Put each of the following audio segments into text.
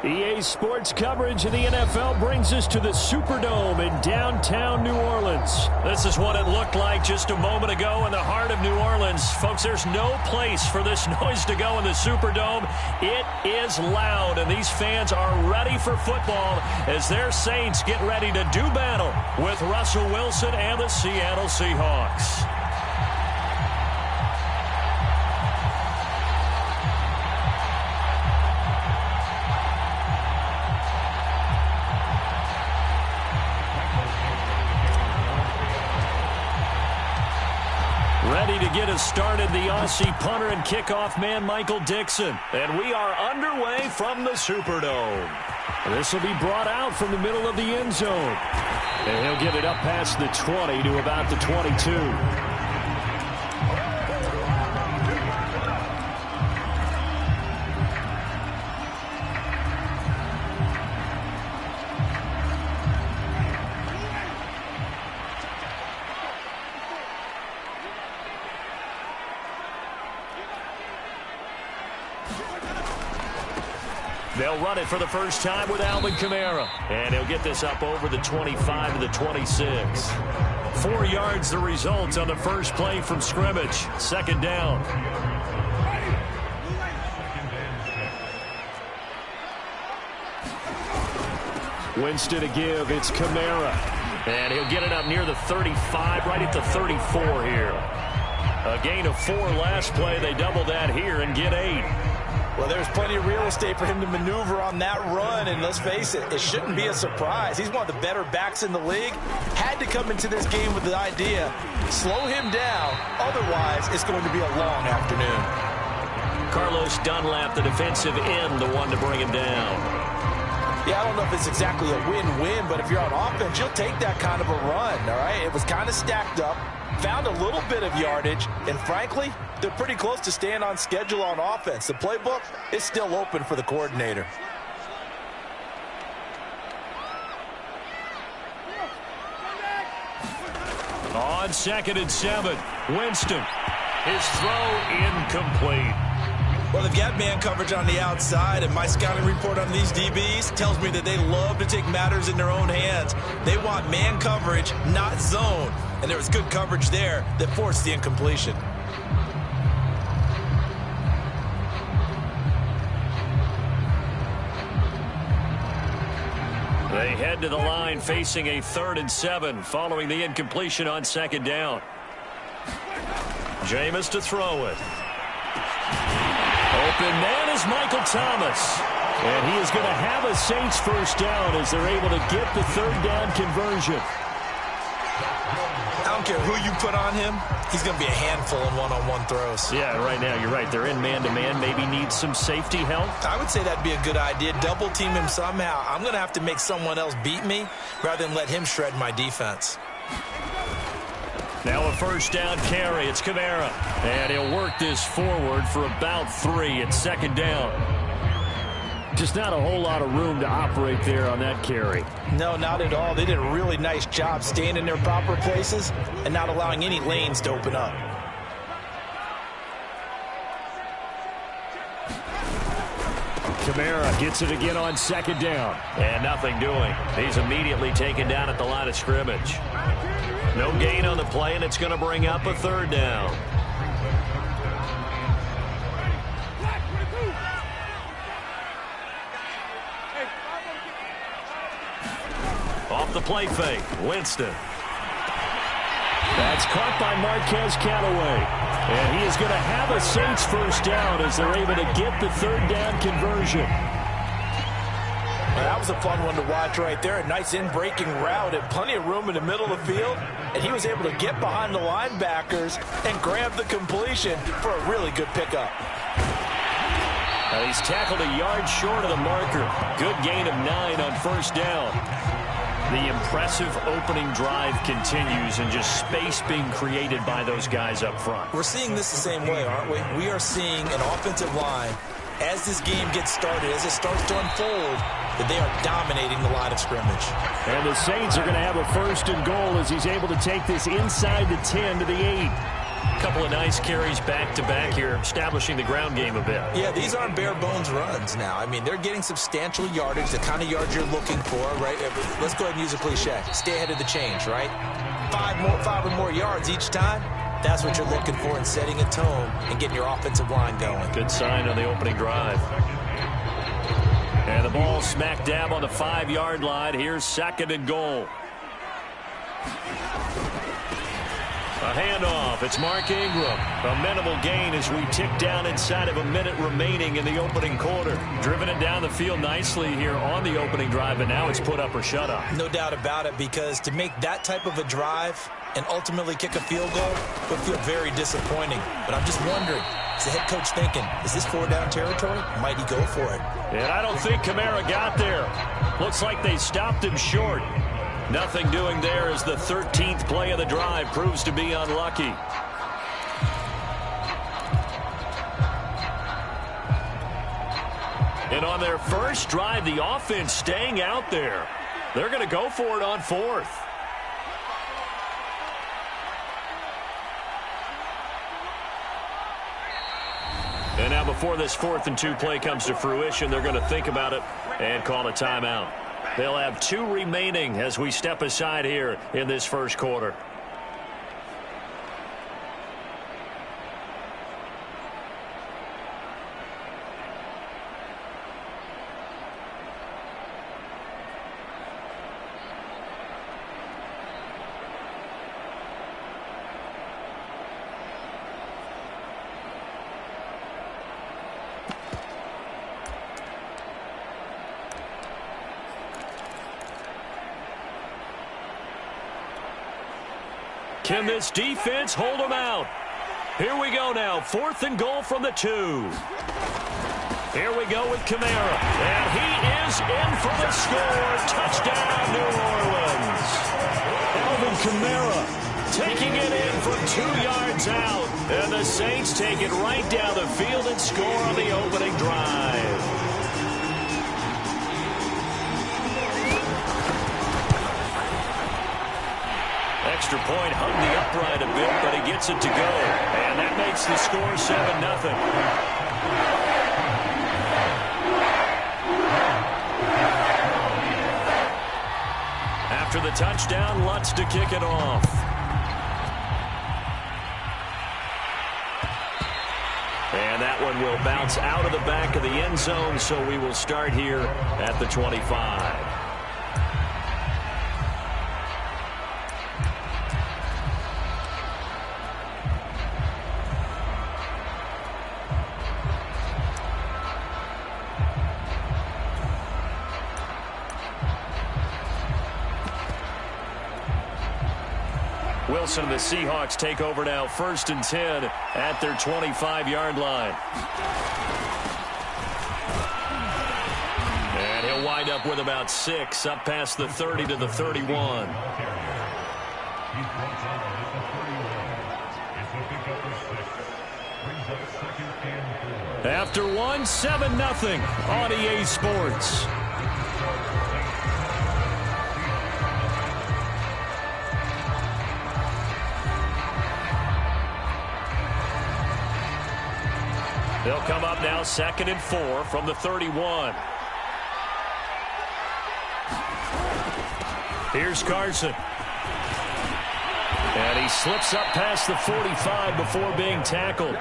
EA Sports coverage of the NFL brings us to the Superdome in downtown New Orleans. This is what it looked like just a moment ago in the heart of New Orleans. Folks, there's no place for this noise to go in the Superdome. It is loud, and these fans are ready for football as their Saints get ready to do battle with Russell Wilson and the Seattle Seahawks. Ready to get us started, the Aussie punter and kickoff man, Michael Dixon. And we are underway from the Superdome. This will be brought out from the middle of the end zone. And he'll get it up past the 20 to about the 22. They'll run it for the first time with Alvin Kamara. And he'll get this up over the 25 to the 26. 4 yards the result on the first play from scrimmage. Second down. Winston to give. It's Kamara. And he'll get it up near the 35, right at the 34 here. A gain of 4 last play. They double that here and get 8. Well, there's plenty of real estate for him to maneuver on that run, and let's face it, it shouldn't be a surprise. He's one of the better backs in the league. Had to come into this game with the idea, slow him down, otherwise it's going to be a long afternoon. Carlos Dunlap, the defensive end, the one to bring him down. Yeah, I don't know if it's exactly a win-win, but if you're on offense, you'll take that kind of a run, all right? It was kind of stacked up, found a little bit of yardage, and frankly, they're pretty close to staying on schedule on offense. The playbook is still open for the coordinator. On 2nd and 7, Winston. His throw incomplete. Well, they've got man coverage on the outside, and my scouting report on these DBs tells me that they love to take matters in their own hands. They want man coverage, not zone. And there was good coverage there that forced the incompletion. They head to the line facing a 3rd and 7 following the incompletion on 2nd down. Jameis to throw it. Open man is Michael Thomas. And he is going to have a Saints first down as they're able to get the 3rd down conversion. I don't care who you put on him, he's going to be a handful in one-on-one throws. Yeah, right now you're right. They're in man-to-man, maybe need some safety help. I would say that'd be a good idea. Double team him somehow. I'm going to have to make someone else beat me rather than let him shred my defense. Now a first down carry. It's Kamara. And he'll work this forward for about 3 at 2nd down. Just not a whole lot of room to operate there on that carry. No, not at all. They did a really nice job staying in their proper places and not allowing any lanes to open up. Kamara gets it again on 2nd down. And nothing doing. He's immediately taken down at the line of scrimmage. No gain on the play, and it's going to bring up a 3rd down. Off the play fake, Winston. That's caught by Marquez Callaway. And he is going to have a Saints first down as they're able to get the 3rd down conversion. That was a fun one to watch right there. A nice in-breaking route and plenty of room in the middle of the field. And he was able to get behind the linebackers and grab the completion for a really good pickup. He's tackled a yard short of the marker. Good gain of 9 on first down. The impressive opening drive continues and just space being created by those guys up front. We're seeing this the same way, aren't we? We are seeing an offensive line, as this game gets started, as it starts to unfold, that they are dominating the line of scrimmage. And the Saints are going to have a 1st and goal as he's able to take this inside the 10 to the 8. A couple of nice carries back-to-back here, establishing the ground game a bit. Yeah, these aren't bare-bones runs now. I mean, they're getting substantial yardage, the kind of yards you're looking for, right? Let's go ahead and use a cliche. Stay ahead of the change, right? Five or more yards each time. That's what you're looking for in setting a tone and getting your offensive line going. Good sign on the opening drive. And the ball smack dab on the 5-yard line. Here's 2nd and goal. A handoff. It's Mark Ingram. A minimal gain as we tick down inside of a minute remaining in the opening quarter. Driven it down the field nicely here on the opening drive, and now it's put up or shut up. No doubt about it, because to make that type of a drive and ultimately kick a field goal would feel very disappointing. But I'm just wondering, is the head coach thinking, is this 4-down territory? Might he go for it? And I don't think Kamara got there. Looks like they stopped him short. Nothing doing there as the 13th play of the drive proves to be unlucky. And on their first drive, the offense staying out there. They're going to go for it on 4th. And now before this 4th and 2 play comes to fruition, they're going to think about it and call a timeout. They'll have 2 remaining as we step aside here in this first quarter. Can this defense hold them out? Here we go now. 4th and goal from the 2. Here we go with Kamara. And he is in for the score. Touchdown, New Orleans. Alvin Kamara taking it in from 2 yards out. And the Saints take it right down the field and score on the opening drive. Extra point hung the upright a bit, but he gets it to go. And that makes the score 7-0. After the touchdown, Lutz to kick it off. And that one will bounce out of the back of the end zone, so we will start here at the 25. Wilson and the Seahawks take over now, 1st and 10 at their 25-yard line. And he'll wind up with about 6, up past the 30 to the 31. After 1, 7-0 on EA Sports. They'll come up now 2nd and 4 from the 31. Here's Carson. And he slips up past the 45 before being tackled.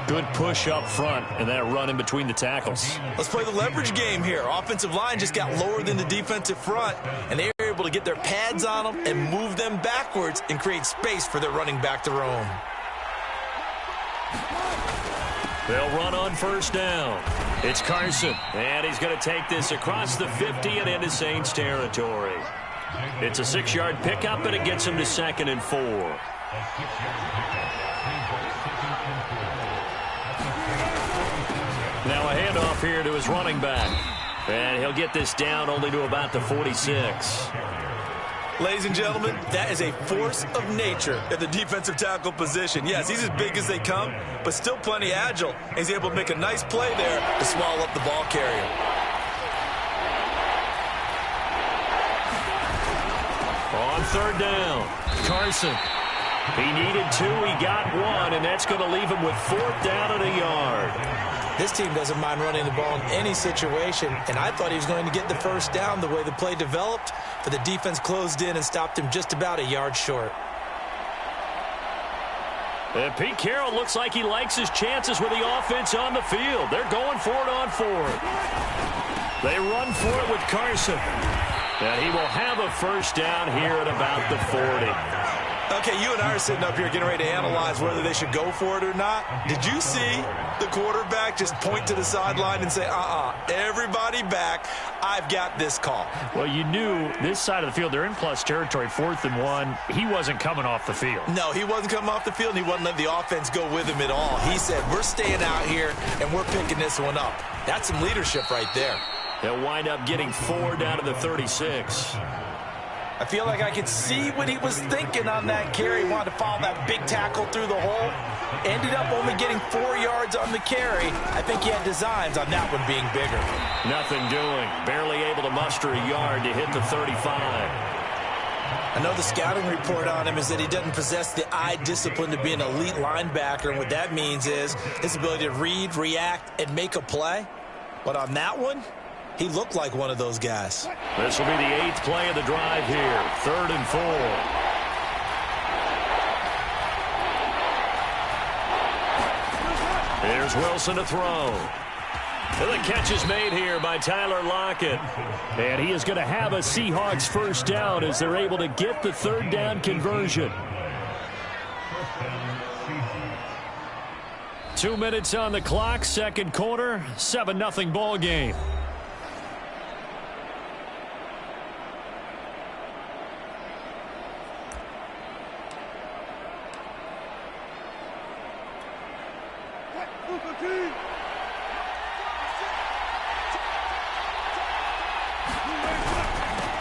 Good push up front and that run in between the tackles. Let's play the leverage game here. Offensive line just got lower than the defensive front, and they were able to get their pads on them and move them backwards and create space for their running back to roam. They'll run on 1st down. It's Carson, and he's going to take this across the 50 and into Saints territory. It's a 6-yard pickup, and it gets him to 2nd and 4. Now a handoff here to his running back. And he'll get this down only to about the 46. Ladies and gentlemen, that is a force of nature at the defensive tackle position. Yes, he's as big as they come, but still plenty agile. He's able to make a nice play there to swallow up the ball carrier. On 3rd down, Carson. He needed 2, he got 1, and that's going to leave him with 4th down and a yard. This team doesn't mind running the ball in any situation, and I thought he was going to get the first down the way the play developed, but the defense closed in and stopped him just about a yard short. And Pete Carroll looks like he likes his chances with the offense on the field. They're going for it on 4th. They run for it with Carson. And he will have a first down here at about the 40. Okay, you and I are sitting up here getting ready to analyze whether they should go for it or not. Did you see the quarterback just point to the sideline and say, everybody back, I've got this call? Well, you knew this side of the field, they're in plus territory, 4th and 1. He wasn't coming off the field. No, he wasn't coming off the field, and he wasn't letting the offense go with him at all. He said, we're staying out here, and we're picking this one up. That's some leadership right there. They'll wind up getting 4 down to the 36. I feel like I could see what he was thinking on that carry. He wanted to follow that big tackle through the hole. Ended up only getting 4 yards on the carry. I think he had designs on that one being bigger. Nothing doing. Barely able to muster a yard to hit the 35. I know the scouting report on him is that he doesn't possess the eye discipline to be an elite linebacker. And what that means is his ability to read, react, and make a play. But on that one, he looked like one of those guys. This will be the 8th play of the drive here. 3rd and 4. Here's Wilson to throw. And the catch is made here by Tyler Lockett. And he is going to have a Seahawks first down as they're able to get the 3rd down conversion. 2 minutes on the clock, 2nd quarter, 7-0 ball game.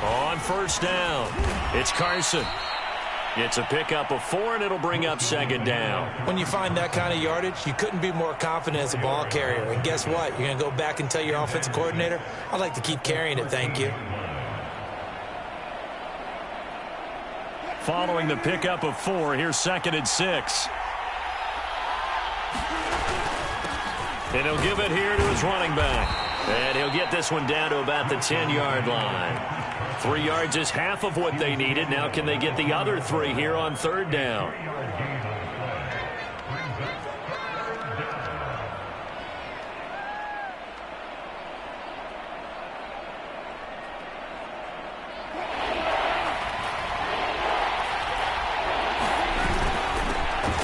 On first down, it's Carson. It's a pickup of 4, and it'll bring up 2nd down. When you find that kind of yardage, you couldn't be more confident as a ball carrier. And guess what? You're going to go back and tell your offensive coordinator, I'd like to keep carrying it, thank you. Following the pickup of 4, here's 2nd and 6. And he'll give it here to his running back. And he'll get this one down to about the 10-yard line. 3 yards is half of what they needed. Now can they get the other 3 here on 3rd down?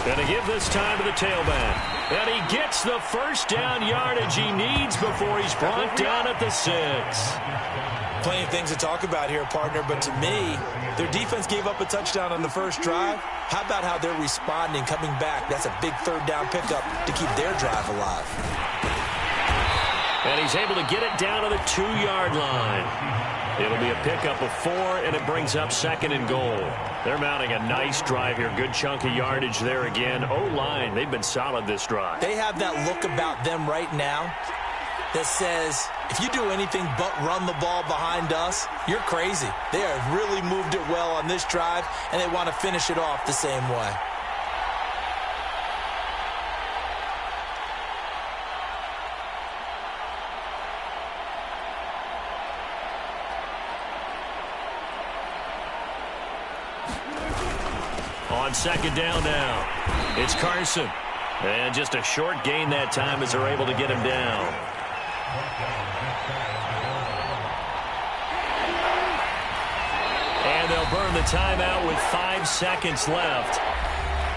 And to give this time to the tailback. And he gets the first down yardage he needs before he's brought down at the 6. Plenty of things to talk about here, partner, but to me, their defense gave up a touchdown on the first drive. How about how they're responding, coming back? That's a big 3rd down pickup to keep their drive alive. And he's able to get it down to the 2-yard line. It'll be a pickup of 4, and it brings up 2nd and goal. They're mounting a nice drive here. Good chunk of yardage there again. O-line, they've been solid this drive. They have that look about them right now that says, if you do anything but run the ball behind us, you're crazy. They have really moved it well on this drive, and they want to finish it off the same way. On 2nd down now, it's Carson. And just a short gain that time as they're able to get him down. And they'll burn the timeout with 5 seconds left.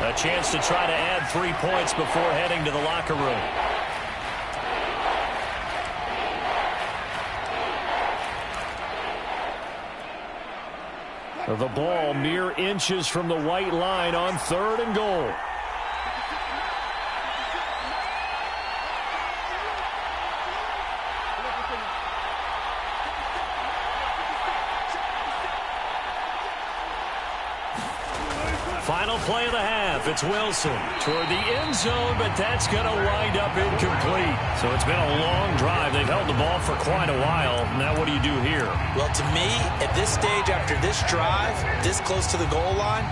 A chance to try to add 3 points before heading to the locker room. The ball mere inches from the white line on 3rd and goal. Final play of the half. It's Wilson toward the end zone, but that's going to wind up incomplete. So it's been a long drive. They've held the ball for quite a while. Now what do you do here? Well, to me, at this stage after this drive, this close to the goal line,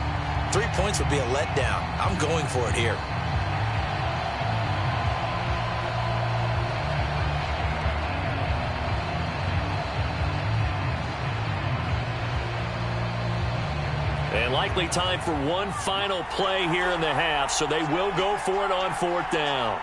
3 points would be a letdown. I'm going for it here. And likely time for one final play here in the half, so they will go for it on 4th down.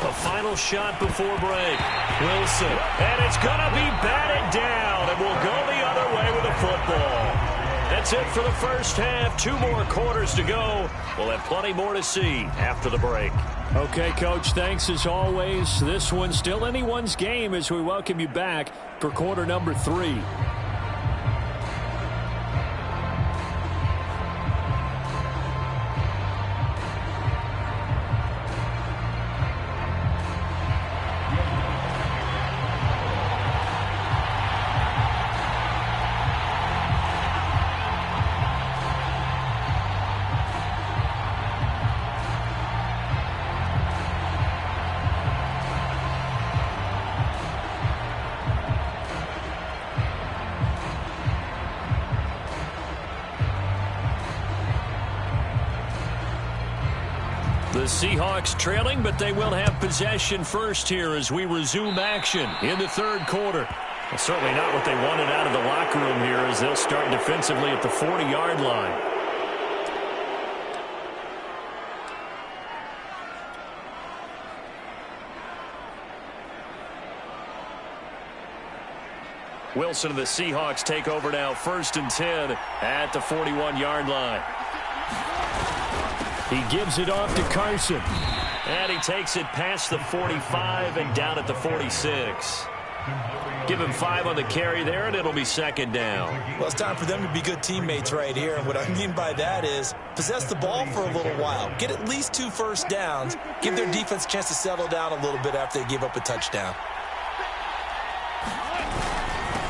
A final shot before break. Wilson. And it's going to be batted down, and we'll go the other way with a football. That's it for the first half. 2 more quarters to go. We'll have plenty more to see after the break. Okay, Coach, thanks as always. This one's still anyone's game as we welcome you back for quarter number 3. The Seahawks trailing, but they will have possession first here as we resume action in the 3rd quarter. Well, certainly not what they wanted out of the locker room here as they'll start defensively at the 40-yard line. Wilson and the Seahawks take over now, 1st and 10 at the 41-yard line. He gives it off to Carson. And he takes it past the 45 and down at the 46. Give him 5 on the carry there, and it'll be 2nd down. Well, it's time for them to be good teammates right here. And what I mean by that is possess the ball for a little while. Get at least 2 first downs. Give their defense a chance to settle down a little bit after they give up a touchdown.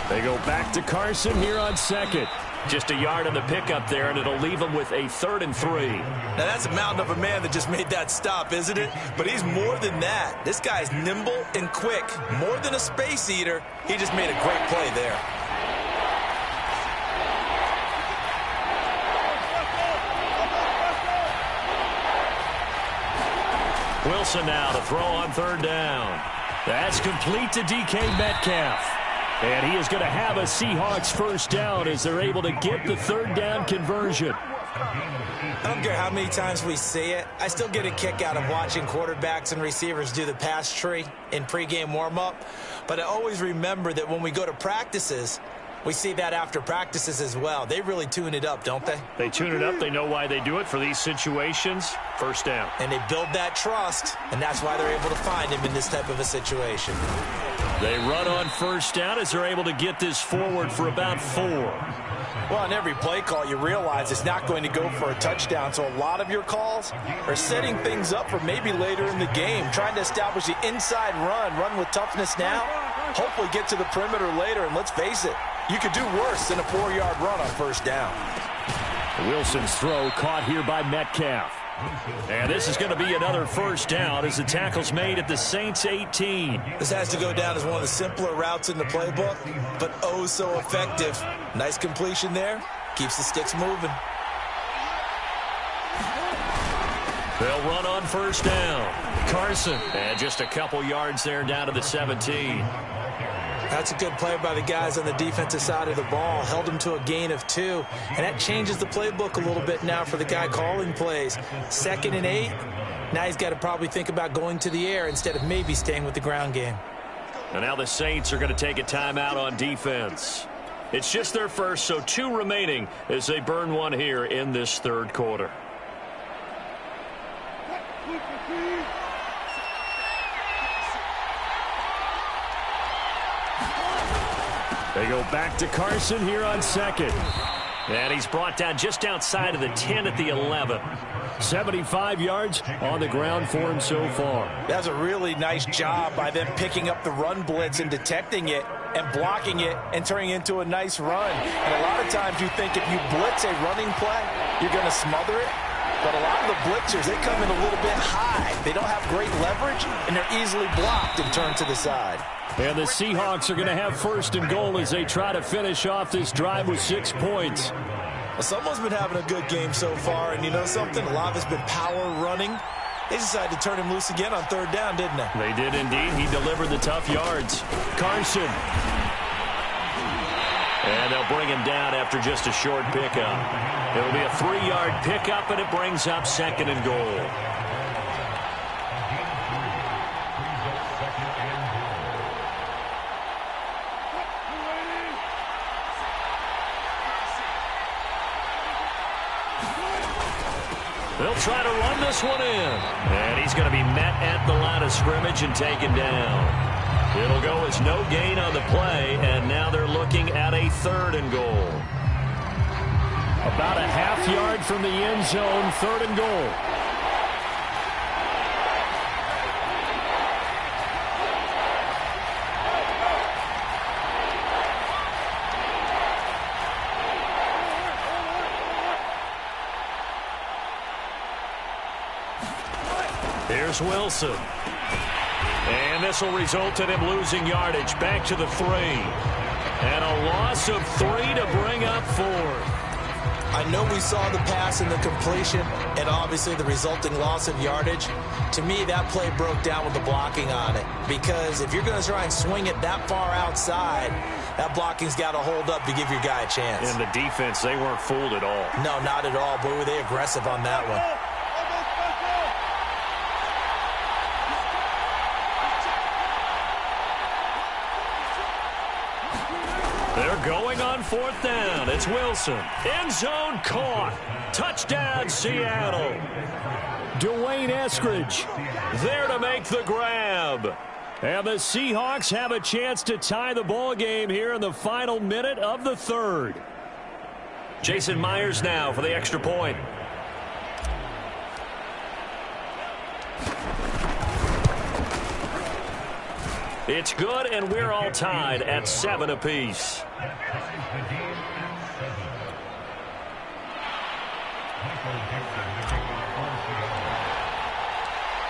They go back to Carson here on 2nd. Just a yard on the pickup there, and it'll leave him with a 3rd and 3. Now, that's a mountain of a man that just made that stop, isn't it? But he's more than that. This guy's nimble and quick. More than a space eater. He just made a great play there. Wilson now to throw on 3rd down. That's complete to DK Metcalf. And he is going to have a Seahawks first down as they're able to get the 3rd down conversion. I don't care how many times we see it. I still get a kick out of watching quarterbacks and receivers do the pass tree in pregame warm-up. But I always remember that when we go to practices, we see that after practices as well. They really tune it up, don't they? They tune it up. They know why they do it for these situations. First down. And they build that trust, and that's why they're able to find him in this type of a situation. They run on 1st down as they're able to get this forward for about 4. Well, on every play call, you realize it's not going to go for a touchdown. So a lot of your calls are setting things up for maybe later in the game, trying to establish the inside run with toughness now, hopefully get to the perimeter later. And let's face it, you could do worse than a 4-yard run on 1st down. Wilson's throw caught here by Metcalf. And this is going to be another first down as the tackle's made at the Saints 18. This has to go down as one of the simpler routes in the playbook, but oh so effective. Nice completion there. Keeps the sticks moving. They'll run on first down. Carson. And just a couple yards there down to the 17. That's a good play by the guys on the defensive side of the ball. Held him to a gain of 2. And that changes the playbook a little bit now for the guy calling plays. 2nd and 8. Now he's got to probably think about going to the air instead of maybe staying with the ground game. And now the Saints are going to take a timeout on defense. It's just their first, so 2 remaining as they burn one here in this 3rd quarter. They go back to Carson here on 2nd. And he's brought down just outside of the 10 at the 11. 75 yards on the ground for him so far. That's a really nice job by them picking up the run blitz and detecting it and blocking it and turning it into a nice run. And a lot of times you think if you blitz a running play, you're going to smother it. But a lot of the blitzers, they come in a little bit high. They don't have great leverage, and they're easily blocked and turned to the side. And the Seahawks are going to have first and goal as they try to finish off this drive with 6 points. Well, someone's been having a good game so far, and you know something? A lot of it's been power running. They decided to turn him loose again on third down, didn't they? They did indeed. He delivered the tough yards. Carson. And they'll bring him down after just a short pickup. It'll be a 3-yard pickup, and it brings up second and goal. They'll try to run this one in. And he's going to be met at the line of scrimmage and taken down. It'll go as no gain on the play, and now they're looking at a third and goal. About a half yard from the end zone, third and goal. Here's Wilson. And this will result in him losing yardage back to the 3. And a loss of 3 to bring up 4. I know we saw the pass and the completion and obviously the resulting loss of yardage. To me, that play broke down with the blocking on it. Because if you're going to try and swing it that far outside, that blocking's got to hold up to give your guy a chance. And the defense, they weren't fooled at all. No, not at all. Boy, were they aggressive on that one. They're going on fourth down. It's Wilson. End zone caught. Touchdown, Seattle. Dwayne Eskridge there to make the grab. And the Seahawks have a chance to tie the ball game here in the final minute of the third. Jason Myers now for the extra point. It's good, and we're all tied at 7 apiece.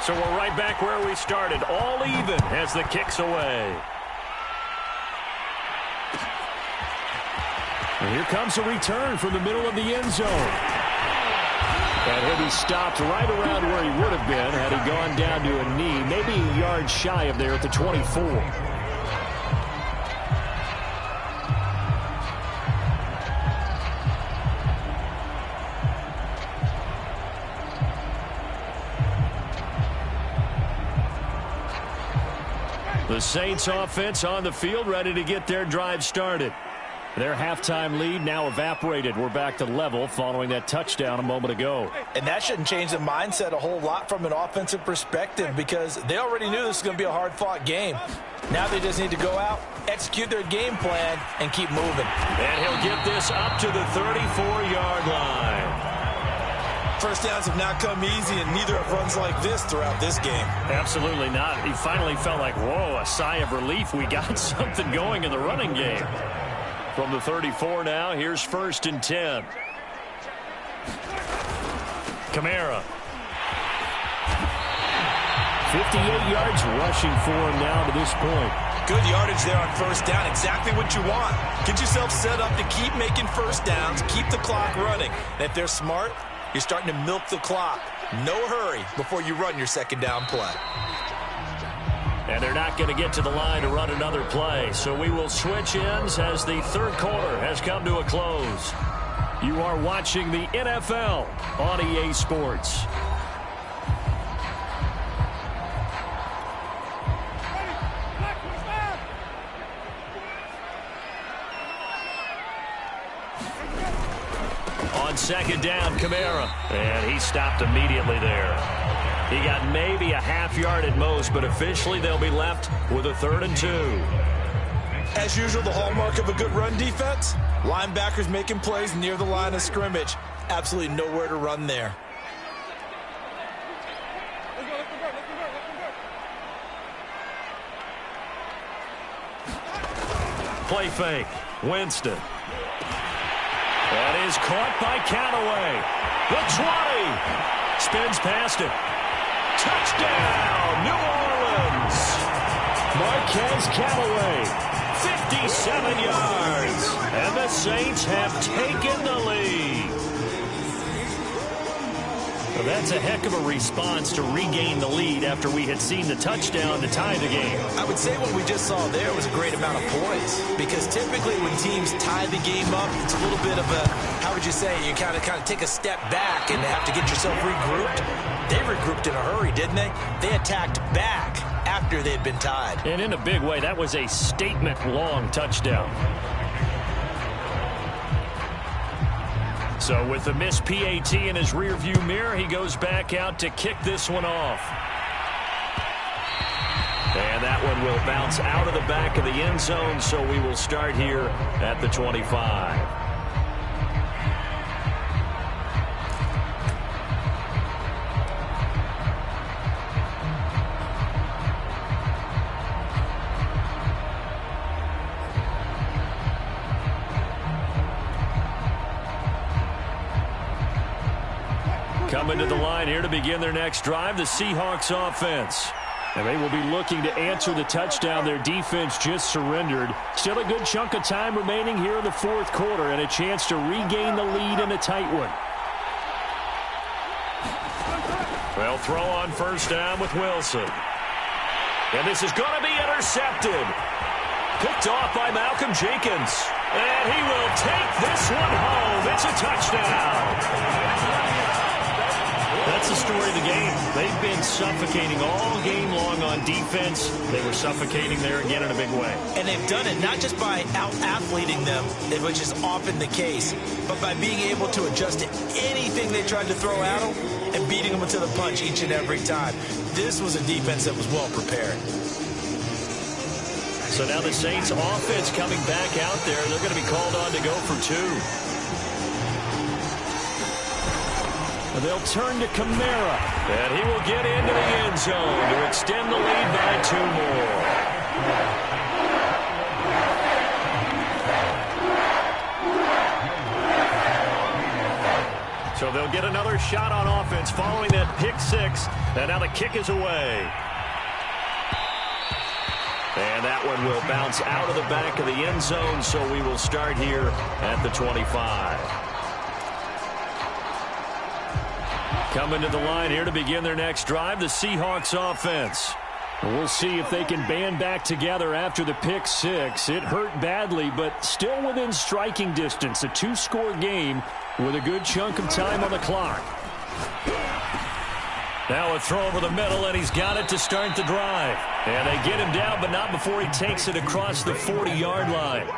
So we're right back where we started, all even as the kick's away. And here comes a return from the middle of the end zone. And he'll be stopped right around where he would have been had he gone down to a knee, maybe a yard shy of there at the 24. The Saints offense on the field, ready to get their drive started. Their halftime lead now evaporated. We're back to level following that touchdown a moment ago. And that shouldn't change the mindset a whole lot from an offensive perspective because they already knew this was going to be a hard-fought game. Now they just need to go out, execute their game plan, and keep moving. And he'll get this up to the 34-yard line. First downs have not come easy, and neither have runs like this throughout this game. Absolutely not. He finally felt like, whoa, a sigh of relief. We got something going in the running game. From the 34 now, here's first and 10. Kamara. 58 yards rushing for him now to this point. Good yardage there on first down. Exactly what you want. Get yourself set up to keep making first downs, keep the clock running. And if they're smart, you're starting to milk the clock. No hurry before you run your second down play. And they're not going to get to the line to run another play. So we will switch ends as the third quarter has come to a close. You are watching the NFL on EA Sports. On second down, Kamara. And he stopped immediately there. He got maybe a half yard at most, but officially they'll be left with a 3rd and 2. As usual, the hallmark of a good run defense, linebackers making plays near the line of scrimmage. Absolutely nowhere to run there. Play fake. Winston. That is caught by Callaway. The 20. Spins past it. Touchdown, New Orleans. Marquez Callaway, 57 yards. And the Saints have taken the lead. Well, that's a heck of a response to regain the lead after we had seen the touchdown to tie the game. I would say what we just saw there was a great amount of points, because typically when teams tie the game up, it's a little bit of a, how would you say, you kind of take a step back and have to get yourself regrouped. They regrouped in a hurry, didn't they? They attacked back after they'd been tied. And in a big way, that was a statement-long touchdown. So with the missed PAT in his rearview mirror, he goes back out to kick this one off. And that one will bounce out of the back of the end zone, so we will start here at the 25. Coming to the line here to begin their next drive, the Seahawks offense. And they will be looking to answer the touchdown their defense just surrendered. Still a good chunk of time remaining here in the fourth quarter and a chance to regain the lead in a tight one. Well, throw on first down with Wilson. And this is going to be intercepted. Picked off by Malcolm Jenkins. And he will take this one home. It's a touchdown. That's the story of the game. They've been suffocating all game long on defense. They were suffocating there again in a big way. And they've done it not just by out-athleting them, which is often the case, but by being able to adjust to anything they tried to throw at them and beating them to the punch each and every time. This was a defense that was well prepared. So now the Saints offense coming back out there. They're going to be called on to go for two. They'll turn to Kamara. And he will get into the end zone to extend the lead by 2 more. So they'll get another shot on offense following that pick six. And now the kick is away. And that one will bounce out of the back of the end zone, so we will start here at the 25. Coming to the line here to begin their next drive, the Seahawks offense. We'll see if they can band back together after the pick six. It hurt badly, but still within striking distance. A 2-score game with a good chunk of time on the clock. Now a throw over the middle, and he's got it to start the drive. And they get him down, but not before he takes it across the 40-yard line.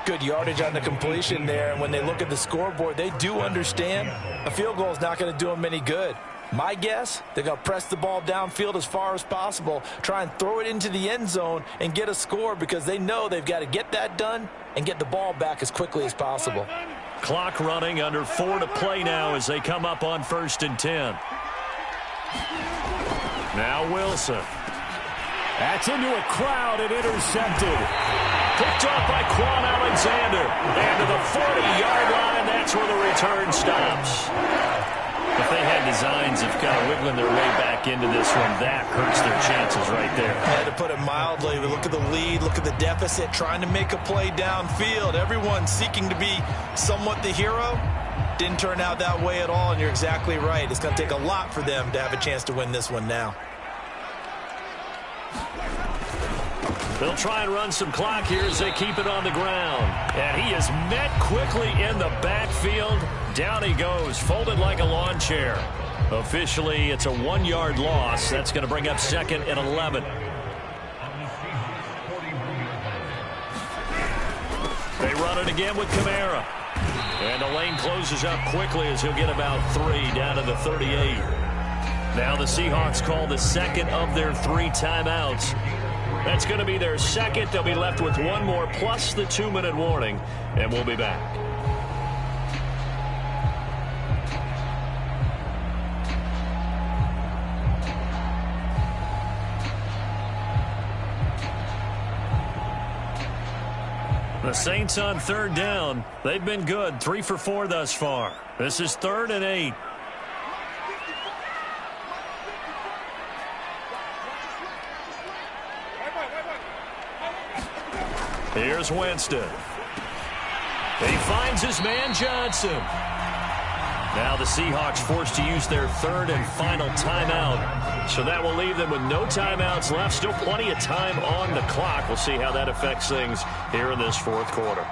Good yardage on the completion there, and when they look at the scoreboard, they do understand a field goal is not going to do them any good. My guess, they're going to press the ball downfield as far as possible, try and throw it into the end zone and get a score, because they know they've got to get that done and get the ball back as quickly as possible. Clock running, under 4 to play now as they come up on 1st and 10. Now Wilson. That's into a crowd and intercepted. Picked off by Quan Alexander. And to the 40-yard line, that's where the return stops. If they had designs of kind of wiggling their way back into this one, that hurts their chances right there. Yeah, to put it mildly, we look at the lead, look at the deficit, trying to make a play downfield. Everyone seeking to be somewhat the hero. Didn't turn out that way at all, and you're exactly right. It's going to take a lot for them to have a chance to win this one now. They'll try and run some clock here as they keep it on the ground. And he is met quickly in the backfield. Down he goes, folded like a lawn chair. Officially, it's a 1-yard loss. That's going to bring up 2nd and 11. They run it again with Kamara. And the lane closes up quickly as he'll get about 3 down to the 38. Now the Seahawks call the second of their 3 timeouts. That's going to be their second. They'll be left with 1 more plus the 2-minute warning, and we'll be back. The Saints on 3rd down. They've been good, 3 for 4 thus far. This is 3rd and 8. Here's Winston. He finds his man Johnson. Now the Seahawks forced to use their third and final timeout. So that will leave them with no timeouts left. Still plenty of time on the clock. We'll see how that affects things here in this fourth quarter.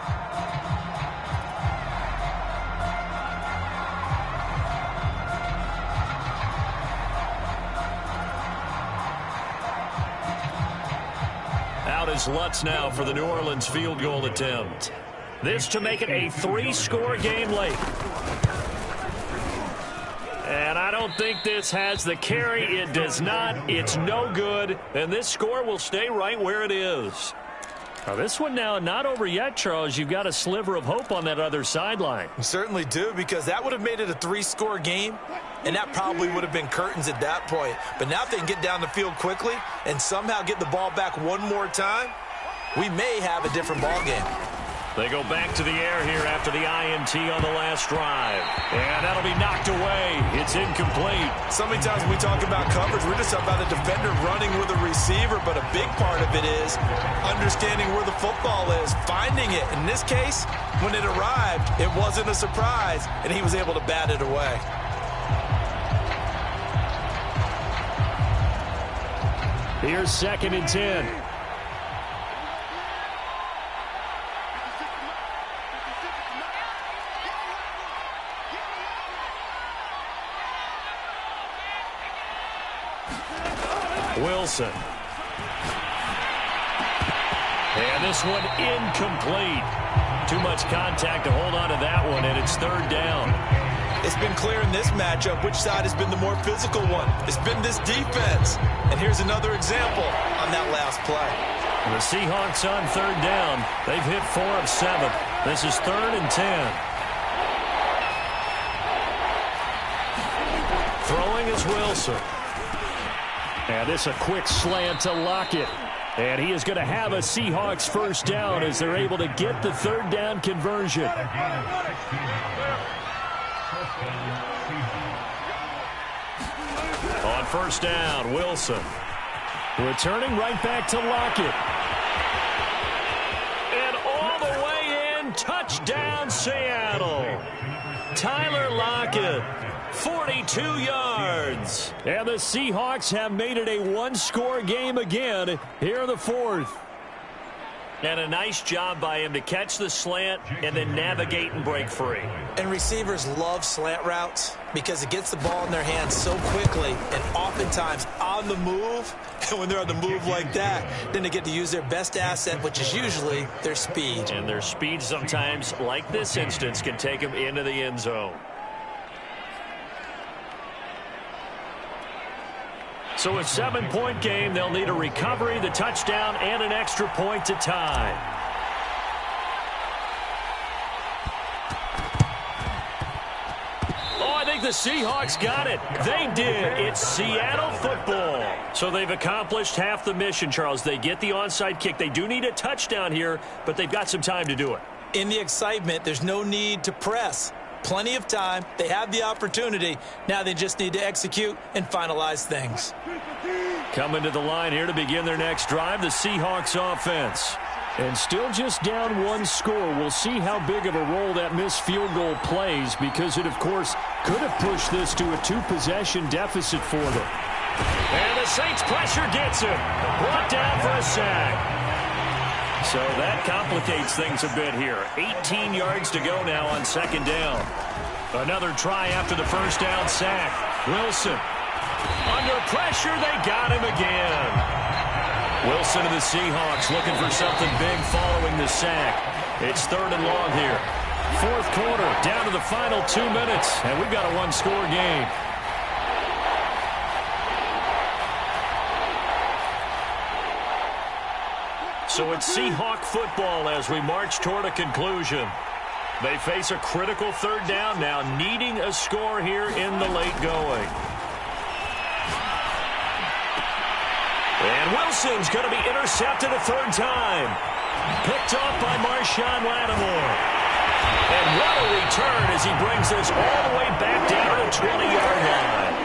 Out is Lutz now for the New Orleans field goal attempt. This to make it a 3-score game late. And I don't think this has the carry. It does not. It's no good. And this score will stay right where it is. Now this one now not over yet, Charles. You've got a sliver of hope on that other sideline. You certainly do, because that would have made it a 3-score game, and that probably would have been curtains at that point. But now if they can get down the field quickly and somehow get the ball back one more time, we may have a different ball game. They go back to the air here after the INT on the last drive. And that'll be knocked away. It's incomplete. So many times when we talk about coverage, we're just talking about a defender running with a receiver, but a big part of it is understanding where the football is, finding it. In this case, when it arrived, it wasn't a surprise, and he was able to bat it away. Here's 2nd and 10. Wilson. And this one incomplete. Too much contact to hold on to that one, and it's 3rd down. It's been clear in this matchup which side has been the more physical one. It's been this defense. And here's another example on that last play. The Seahawks on 3rd down. They've hit 4 of 7. This is 3rd and 10. Throwing is Wilson. And this a quick slant to Lockett. And he is going to have a Seahawks first down as they're able to get the 3rd down conversion. On 1st down, Wilson. Returning right back to Lockett. And all the way in, touchdown Seattle. Tyler Lockett. 42 yards. And the Seahawks have made it a 1-score game again here in the 4th. And a nice job by him to catch the slant and then navigate and break free. And receivers love slant routes because it gets the ball in their hands so quickly and oftentimes on the move. And when they're on the move like that, then they get to use their best asset, which is usually their speed. And their speed sometimes, like this instance, can take them into the end zone. So a 7-point game, they'll need a recovery, the touchdown, and an extra point to tie. Oh, I think the Seahawks got it. They did. It's Seattle football. So they've accomplished half the mission, Charles. They get the onside kick. They do need a touchdown here, but they've got some time to do it. In the excitement, there's no need to press. Plenty of time. They have the opportunity. Now they just need to execute and finalize things. Coming to the line here to begin their next drive, the Seahawks offense. And still just down 1 score. We'll see how big of a role that missed field goal plays, because it, of course, could have pushed this to a 2-possession deficit for them. And the Saints pressure gets him. Brought down for a sack. So that complicates things a bit here. 18 yards to go now on 2nd down. Another try after the 1st down sack. Wilson. Under pressure, they got him again. Wilson and the Seahawks looking for something big following the sack. It's 3rd and long here. 4th quarter, down to the final 2 minutes, and we've got a 1-score game. So it's Seahawk football as we march toward a conclusion. They face a critical 3rd down now, needing a score here in the late going. And Wilson's going to be intercepted a 3rd time. Picked off by Marshawn Lattimore. And what a return as he brings this all the way back down to the 20-yard line.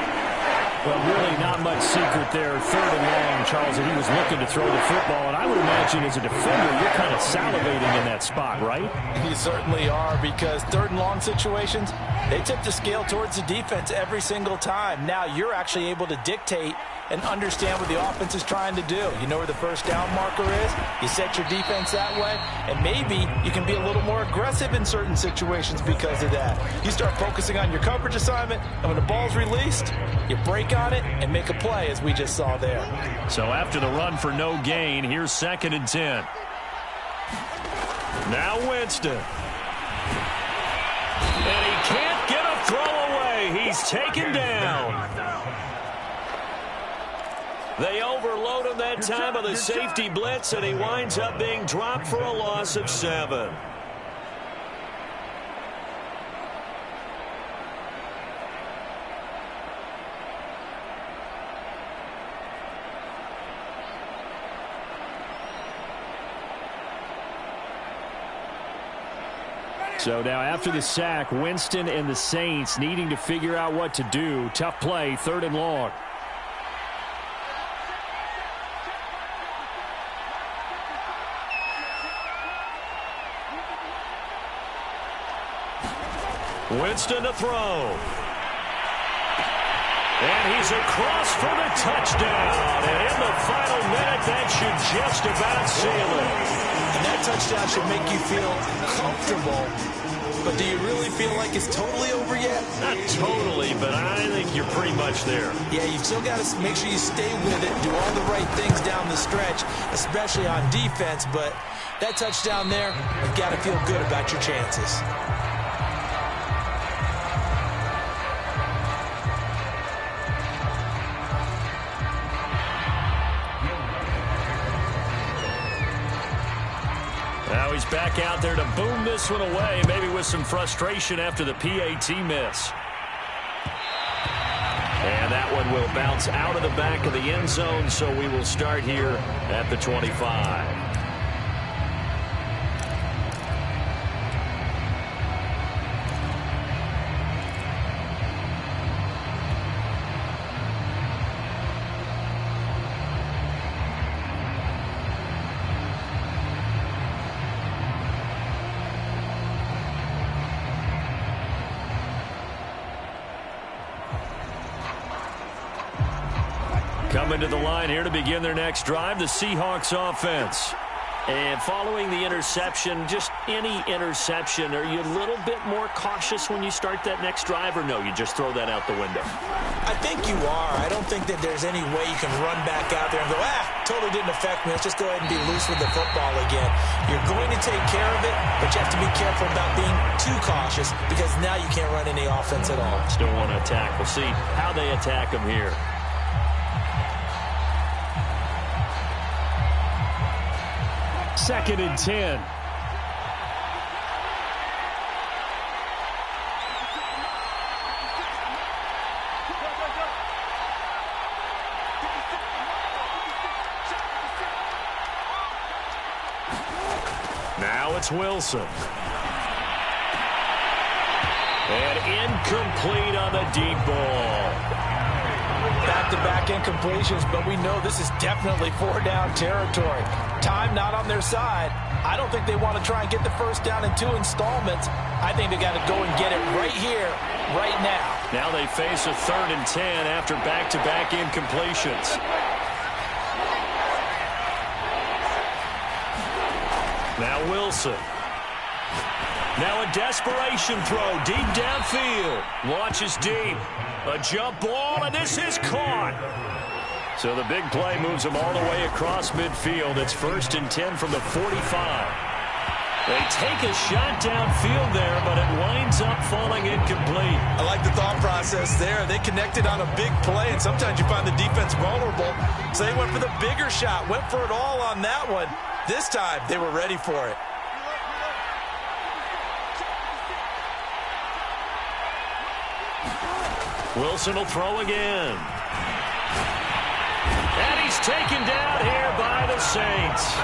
Well, really not much secret there. 3rd and long, Charles, that he was looking to throw the football. And I would imagine as a defender, you're kind of salivating in that spot, right? You certainly are, because 3rd and long situations, they tip the scale towards the defense every single time. Now you're actually able to dictate and understand what the offense is trying to do. You know where the first down marker is. You set your defense that way, and maybe you can be a little more aggressive in certain situations because of that. You start focusing on your coverage assignment, and when the ball's released, you break on it and make a play, as we just saw there. So after the run for no gain, here's 2nd and 10. Now Winston. And he can't get a throw away. He's taken down. They overload him that time of the safety blitz, and he winds up being dropped for a loss of 7. So now after the sack, Winston and the Saints needing to figure out what to do. Tough play, 3rd and long. Winston to throw. And he's across for the touchdown. And in the final minute, that should just about seal it. And that touchdown should make you feel comfortable. But do you really feel like it's totally over yet? Not totally, but I think you're pretty much there. Yeah, you've still got to make sure you stay with it, do all the right things down the stretch, especially on defense. But that touchdown there, you've got to feel good about your chances. Now he's back out there to boom this one away, maybe with some frustration after the PAT miss. And that one will bounce out of the back of the end zone, so we will start here at the 25. Coming to the line here to begin their next drive, the Seahawks offense. And following the interception, just any interception, are you a little bit more cautious when you start that next drive, or no, you just throw that out the window? I think you are. I don't think that there's any way you can run back out there and go, totally didn't affect me. Let's just go ahead and be loose with the football again. You're going to take care of it, but you have to be careful about being too cautious, because now you can't run any offense at all. Still want to attack. We'll see how they attack them here. 2nd and 10. Now it's Wilson. And incomplete on the deep ball. Back-to-back incompletions, but we know this is definitely 4-down territory. Time not on their side. I don't think they want to try and get the first down in 2 installments. I think they got to go and get it right here, right now. Now they face a 3rd and 10 after back-to-back incompletions. Now Wilson. Now a desperation throw deep downfield. Launches deep. A jump ball, and this is caught. So the big play moves them all the way across midfield. It's 1st and 10 from the 45. They take a shot downfield there, but it winds up falling incomplete. I like the thought process there. They connected on a big play, and sometimes you find the defense vulnerable. So they went for the bigger shot, went for it all on that one. This time, they were ready for it. Wilson will throw again. And he's taken down here by the Saints.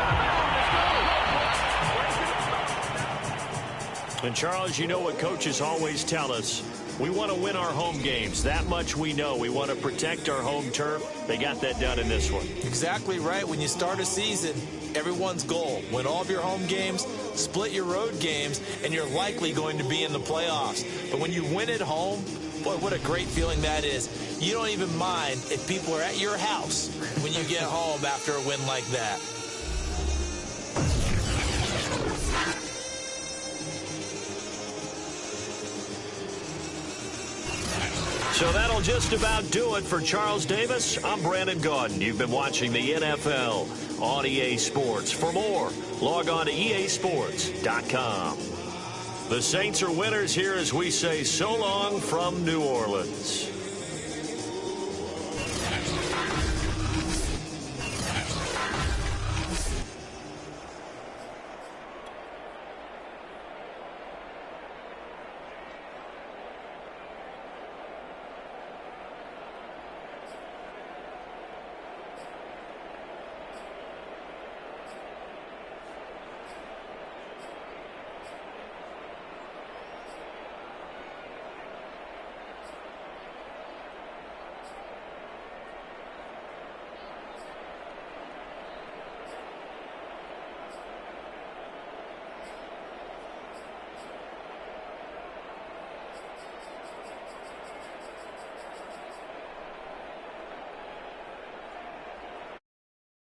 And Charles, you know what coaches always tell us. We want to win our home games. That much we know. We want to protect our home turf. They got that done in this one. Exactly right. When you start a season, everyone's goal: win all of your home games, split your road games, and you're likely going to be in the playoffs. But when you win at home, boy, what a great feeling that is. You don't even mind if people are at your house when you get home after a win like that. So that'll just about do it for Charles Davis. I'm Brandon Gaudin. You've been watching the NFL on EA Sports. For more, log on to easports.com. The Saints are winners here as we say so long from New Orleans.